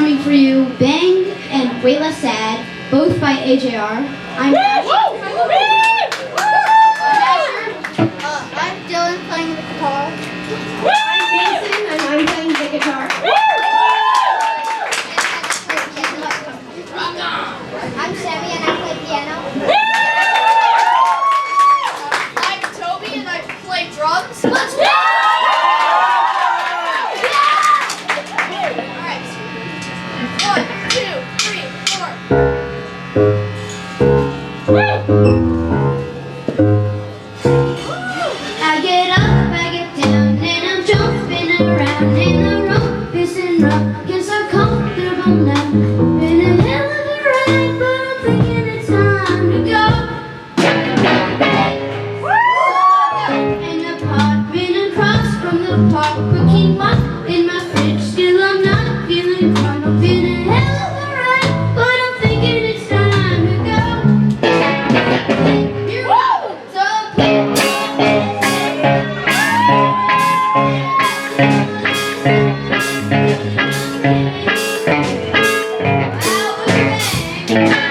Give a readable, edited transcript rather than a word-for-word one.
performing for you Bang and Way Less Sad, both by AJR. I'm Asher. I'm Dylan playing the guitar. I'm Mason and I'm playing the guitar. I'm Sammy and I play piano. I'm Toby and I play drums. Let's go! Alright. 1, 2, 3, 4. I get up, I get down, and I'm jumping around in the room, pissing rock, guess I'm comfortable now. Been a hell of a ride, but I'm thinking it's time to go. An apartment across from the park, cooking mop in my fridge, still I'm not feeling fine. I've been a hell of a ride, but I'm thinking it's time to go. Here we go. So please. Wow,